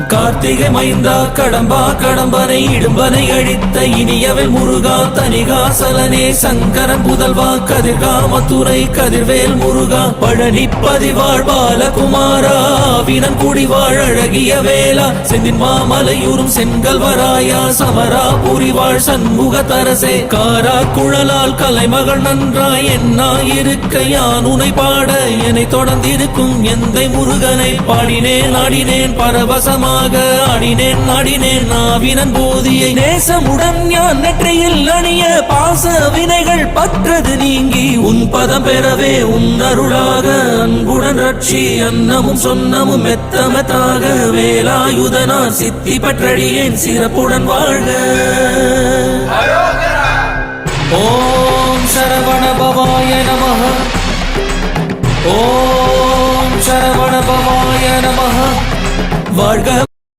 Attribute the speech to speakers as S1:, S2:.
S1: கார்த்திகை மைந்தா கடம்பா கடம்பனை இடும்பனை அழித்த இனியவன் முருகா தனிகாசலனே சங்கரன் புதல்வா கதிர்கா மதுரை கதிர்வேல் முருகா பழனி பதிவாழ் பாலகுமாரா வினன் குடிவாழ் அழகிய வேளா செந்தின் மாமலையூரும் செங்கல்வராயா சமரா புரிவாழ் சண்முக தரசே காரா குழலால் கலைமகள் நன்றாய் என்னாயிருக்க யான் உனை பாட என்னை தொடர்ந்திருக்கும் எந்தை முருகனை பாடினேன் ஆடினேன் பரவசமாக ஆடினேன் நாடினேன் நாவினன் போதியை நேசமுடன் ஞான் நெற்றியில் அணிய பாச வினைகள் பற்றது நீங்கி உன் பதம் பெறவே உன் அருளாக அன்புடன் ரட்சி அன்னமும் சொன்னமும் மெத்தமத்தாக வேலாயுதனார் சித்தி பற்றடியேன் சிறப்புடன் வாழ்க. ஓம் சரவண பவாய நமஹ. ஓம் சரவண பவாய நமஹ. வாழ்க.